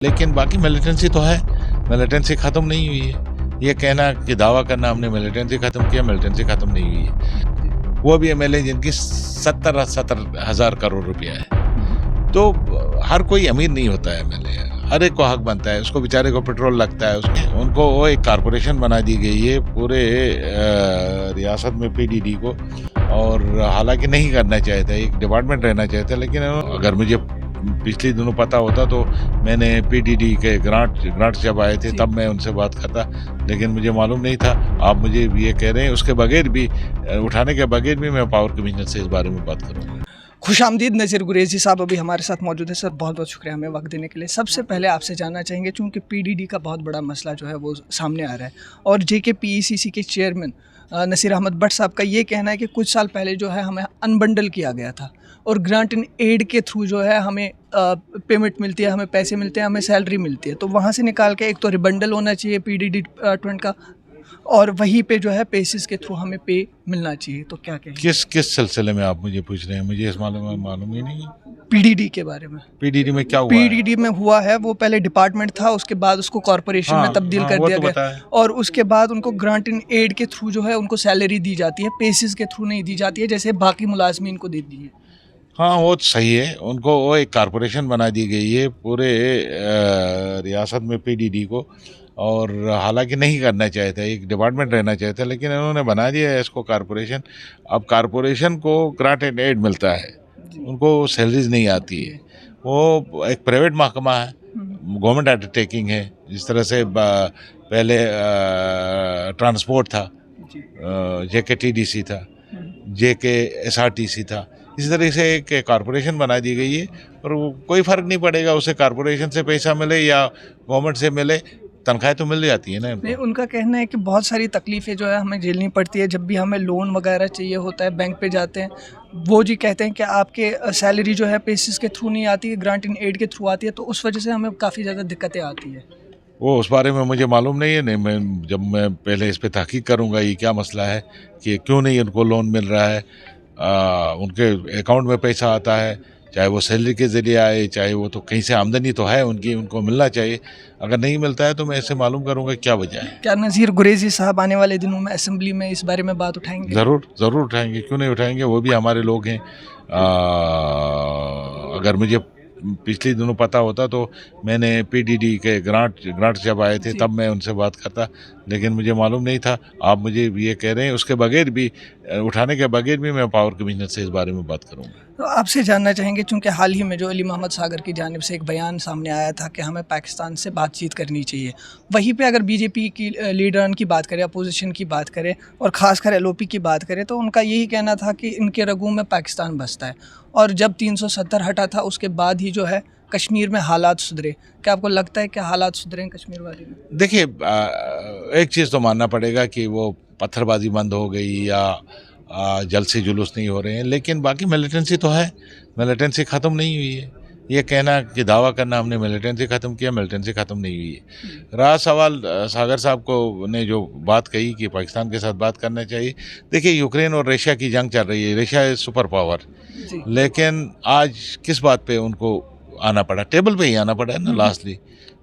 लेकिन बाकी मिलिटेंसी तो है, मिलिटेंसी ख़त्म नहीं हुई है। ये कहना कि दावा करना हमने मिलिटेंसी ख़त्म किया, मिलिटेंसी ख़त्म नहीं हुई है। वो भी एमएलए जिनकी 70 हज़ार करोड़ रुपया है। तो हर कोई अमीर नहीं होता है एमएलए, हर एक को हक बनता है, उसको बेचारे को पेट्रोल लगता है, उसके उनको वो एक कारपोरेशन बना दी गई है पूरे रियासत में पीडीडी को। और हालांकि नहीं करना चाहिए था, एक डिपार्टमेंट रहना चाहिए था, लेकिन अगर मुझे पिछले दिनों पता होता तो मैंने पीडीडी के ग्रांट जब आए थे तब मैं उनसे बात करता, लेकिन मुझे मालूम नहीं था। आप मुझे ये कह रहे हैं, उसके बगैर भी उठाने के बगैर भी मैं पावर कमिश्नर से इस बारे में बात करूँगा। खुशामदीद नज़ीर गुरेजी साहब अभी हमारे साथ मौजूद है। सर बहुत बहुत शुक्रिया हमें वक्त देने के लिए। सबसे पहले आपसे जानना चाहेंगे, चूँकि पीडीडी का बहुत बड़ा मसला जो है वो सामने आ रहा है और जेकेपीईसीसी के चेयरमैन नसीर अहमद भट्ट साहब का ये कहना है कि कुछ साल पहले जो है हमें अनबंडल किया गया था और ग्रांट इन एड के थ्रू जो है हमें पेमेंट मिलती है, हमें पैसे मिलते हैं, हमें सैलरी मिलती है। तो वहाँ से निकाल के एक तो रिबंडल होना चाहिए पीडीडी 20 का, और वहीं पे जो है पेसिस के थ्रू हमें पे मिलना चाहिए। तो क्या कहें? किस सिलसिले में आप मुझे पूछ रहे हैं? मुझे इस मालूम ही नहीं है। पीडीडी के बारे में। पीडीडी में क्या हुआ? पीडीडी में हुआ है, वो पहले डिपार्टमेंट था, उसके बाद उसको कॉर्पोरेशन में तब्दील कर दिया गया और उसके बाद उनको ग्रांट इन एड के थ्रू जो है उनको सैलरी दी जाती है, पेसिस के थ्रू नहीं दी जाती है जैसे बाकी मुलाजमीन को दी है। हाँ, वो सही है। उनको वो एक कारपोरेशन बना दी गई है पूरे रियासत में पीडीडी को, और हालांकि नहीं करना चाहिए था, एक डिपार्टमेंट रहना चाहिए था, लेकिन इन्होंने बना दिया है इसको कारपोरेशन। अब कारपोरेशन को ग्रांट एंड एड मिलता है, उनको सैलरीज नहीं आती है। वो एक प्राइवेट महकमा है, गवर्नमेंट अंडरटेकिंग है। जिस तरह से पहले ट्रांसपोर्ट था, जेकेटीडीसी था, जेकेएसआरटीसी था, इसी तरह से एक कारपोरेशन बना दी गई है और कोई फ़र्क नहीं पड़ेगा उसे कारपोरेशन से पैसा मिले या गवर्नमेंट से मिले, तनख्वाहें तो मिल जाती है ना। नहीं, उनका कहना है कि बहुत सारी तकलीफ़ें जो है हमें झेलनी पड़ती है जब भी हमें लोन वगैरह चाहिए होता है, बैंक पे जाते हैं। वो जी कहते हैं कि आपके सैलरी जो है पेसिस के थ्रू नहीं आती है, ग्रांट इन एड के थ्रू आती है, तो उस वजह से हमें काफ़ी ज़्यादा दिक्कतें आती है। वो उस बारे में मुझे मालूम नहीं है। नहीं, मैं पहले इस पर तहकीक करूँगा ये क्या मसला है कि क्यों नहीं उनको लोन मिल रहा है। उनके अकाउंट में पैसा आता है, चाहे वो सैलरी के ज़रिए आए, चाहे वो तो कहीं से आमदनी तो है उनकी, उनको मिलना चाहिए। अगर नहीं मिलता है तो मैं ऐसे मालूम करूँगा क्या वजह है। क्या नज़ीर गुरेजी साहब आने वाले दिनों में असेंबली में इस बारे में बात उठाएंगे? ज़रूर उठाएंगे, क्यों नहीं उठाएंगे, वो भी हमारे लोग हैं। अगर मुझे पिछले दिनों पता होता तो मैंने पीडीडी के ग्रांट जब आए थे तब मैं उनसे बात करता, लेकिन मुझे मालूम नहीं था। आप मुझे ये कह रहे हैं, उसके बगैर भी उठाने के बगैर भी मैं पावर कमिश्नर से इस बारे में बात करूँगा। तो आपसे जानना चाहेंगे, चूँकि हाल ही में जो अली मोहम्मद सागर की जानिब से एक बयान सामने आया था कि हमें पाकिस्तान से बातचीत करनी चाहिए, वहीं पे अगर बीजेपी की लीडरान की बात करें, अपोजिशन की बात करें और ख़ासकर एलओपी की बात करें, तो उनका यही कहना था कि इनके रगों में पाकिस्तान बसता है और जब 370 हटा था उसके बाद ही जो है कश्मीर में हालात सुधरे। क्या आपको लगता है कि हालात सुधरे हैं कश्मीर वाले में? देखिए, एक चीज़ तो मानना पड़ेगा कि वो पत्थरबाजी बंद हो गई या जल्द से जुलूस नहीं हो रहे हैं, लेकिन बाकी मिलिटेंसी तो है, मिलिटेंसी ख़त्म नहीं हुई है। ये कहना कि दावा करना हमने मिलिटेंसी ख़त्म किया, मिलिटेंसी ख़त्म नहीं हुई है। रहा सवाल सागर साहब को ने जो बात कही कि पाकिस्तान के साथ बात करना चाहिए। देखिए, यूक्रेन और रशिया की जंग चल रही है, रशिया इज़ सुपर पावर, लेकिन आज किस बात पे उनको आना पड़ा? टेबल पे ही आना पड़ा है ना लास्टली।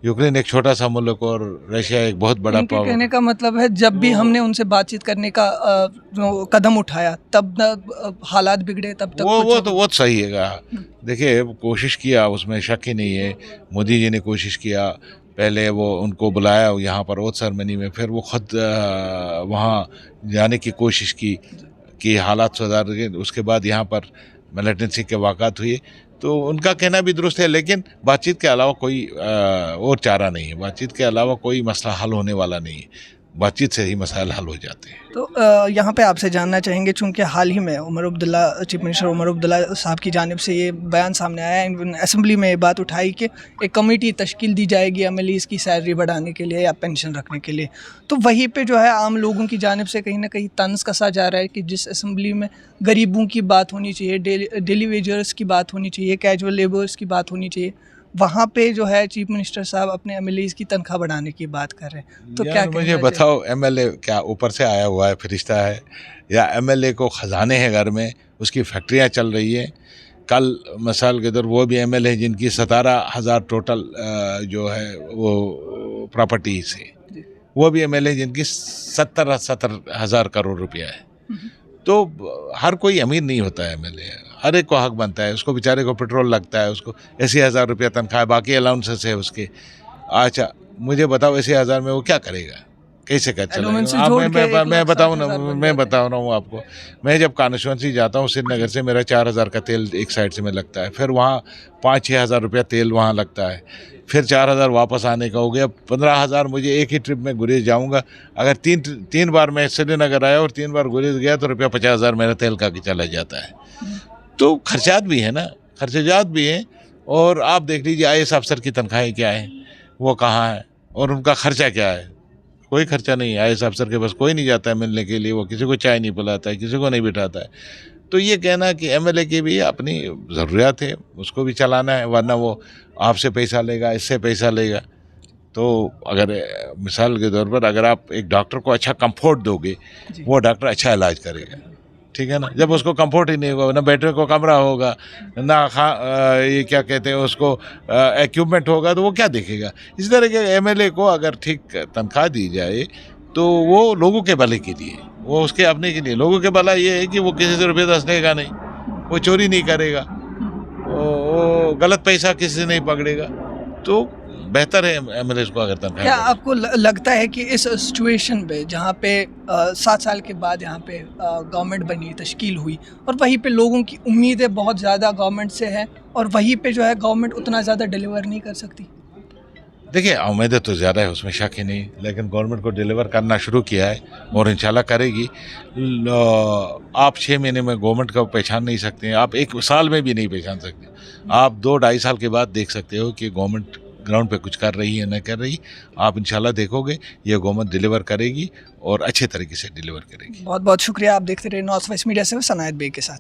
यूक्रेन एक छोटा सा मुल्क और रशिया एक बहुत बड़ा पावर। कहने का मतलब है जब भी हमने उनसे बातचीत करने का जो कदम उठाया तब हालात बिगड़े, तब तक वो तो सही है। देखिए, कोशिश किया, उसमें शक ही नहीं है। मोदी जी ने कोशिश किया, पहले वो उनको बुलाया यहाँ पर ओथ सेरेमनी में, फिर वो खुद वहाँ जाने की कोशिश की कि हालात सुधार गए। उसके बाद यहाँ पर मिलिटेंसी के वाक़ात हुए, तो उनका कहना भी दुरुस्त है, लेकिन बातचीत के अलावा कोई और चारा नहीं है। बातचीत के अलावा कोई मसला हल होने वाला नहीं है, बातचीत से ही मसाइल हल हो जाते हैं। तो यहाँ पे आपसे जानना चाहेंगे, चूँकि हाल ही में उमर अब्दुल्ला, चीफ मिनिस्टर उमर अब्दुल्ला साहब की जानिब से ये बयान सामने आया, असेंबली में ये बात उठाई कि एक कमेटी तश्कील दी जाएगी एमएलएज की सैलरी बढ़ाने के लिए या पेंशन रखने के लिए। तो वहीं पे जो है आम लोगों की जानिब से कहीं ना कहीं तंज कसा जा रहा है कि जिस असेंबली में गरीबों की बात होनी चाहिए, डेली वेजर्स की बात होनी चाहिए, कैजुअल लेबर्स की बात होनी चाहिए, वहाँ पे जो है चीफ मिनिस्टर साहब अपने एमएलएज की तनख्वाह बढ़ाने की बात कर रहे हैं। तो क्या मुझे बताओ, एमएलए क्या ऊपर से आया हुआ है, फरिश्ता है, या एमएलए को खजाने हैं घर में, उसकी फैक्ट्रियाँ चल रही हैं? कल मिसाल के तौर वो भी एमएलए जिनकी 17,000 टोटल जो है वो प्रॉपर्टी से, वो भी एमएलए जिनकी 70,000 करोड़ रुपया है। तो हर कोई अमीर नहीं होता है एमएलए, हर एक को हक बनता है, उसको बेचारे को पेट्रोल लगता है, उसको 80,000 रुपया तनख्वाह है, बाकी अलाउंसेस है उसके। अच्छा मुझे बताओ 80,000 में वो क्या करेगा, कैसे कर चलेगा? मैं बता रहा हूँ आपको, मैं जब कॉन्स्टिट्यूंसी जाता हूँ श्रीनगर से, मेरा 4,000 का तेल एक साइड से में लगता है, फिर वहाँ 5-6 हज़ार रुपया तेल वहाँ लगता है, फिर 4,000 वापस आने का हो गया, 15,000 मुझे एक ही ट्रिप में गुरेज जाऊँगा। अगर तीन बार मैं श्रीनगर आया और 3 बार गुरेज गया तो रुपया 50,000 मेरा तेल का चला जाता है। तो खर्चात भी है ना, खर्चात भी हैं। और आप देख लीजिए IAS अफसर की तनख्वाहें क्या है, वो कहाँ है और उनका खर्चा क्या है? कोई खर्चा नहीं है। IAS अफसर के पास कोई नहीं जाता है मिलने के लिए, वो किसी को चाय नहीं पिलाता है, किसी को नहीं बिठाता है। तो ये कहना कि एमएलए की भी अपनी ज़रूरियात है, उसको भी चलाना है, वरना वो आपसे पैसा लेगा, इससे पैसा लेगा। तो अगर मिसाल के तौर पर अगर आप एक डॉक्टर को अच्छा कंफर्ट दोगे, वो डॉक्टर अच्छा इलाज करेगा, ठीक है ना। जब उसको कंफर्ट ही नहीं होगा, ना बैठने को कमरा होगा, ना ये क्या कहते हैं उसको इक्विपमेंट होगा, तो वो क्या देखेगा। इस तरह के एमएलए को अगर ठीक तनख्वाह दी जाए तो वो लोगों के भले के लिए, वो उसके अपने के लिए, लोगों के भला ये है कि वो किसी से रुपये दस लेगा नहीं, वो चोरी नहीं करेगा, वो गलत पैसा किसी से नहीं पकड़ेगा। तो बेहतर है एमएलए को अगर तनख्वाह। क्या आपको लगता है कि इस सिचुएशन पे जहाँ पे 7 साल के बाद यहाँ पे गवर्नमेंट बनी, तश्कील हुई, और वहीं पे लोगों की उम्मीदें बहुत ज़्यादा गवर्नमेंट से है, और वहीं पे जो है गवर्नमेंट उतना ज़्यादा डिलीवर नहीं कर सकती? देखिए उम्मीदें तो ज़्यादा है, उसमें शक ही नहीं, लेकिन गवर्नमेंट को डिलीवर करना शुरू किया है और इंशाल्लाह करेगी। आप 6 महीने में गवर्नमेंट को पहचान नहीं सकते हैं, आप 1 साल में भी नहीं पहचान सकते। आप 2-2.5 साल के बाद देख सकते हो कि गवर्नमेंट ग्राउंड पे कुछ कर रही है न कर रही। आप इंशाल्लाह देखोगे ये गवर्नमेंट डिलीवर करेगी और अच्छे तरीके से डिलीवर करेगी। बहुत बहुत शुक्रिया। आप देखते रहे नॉर्थ वेस्ट मीडिया से, सनायत बेग के साथ।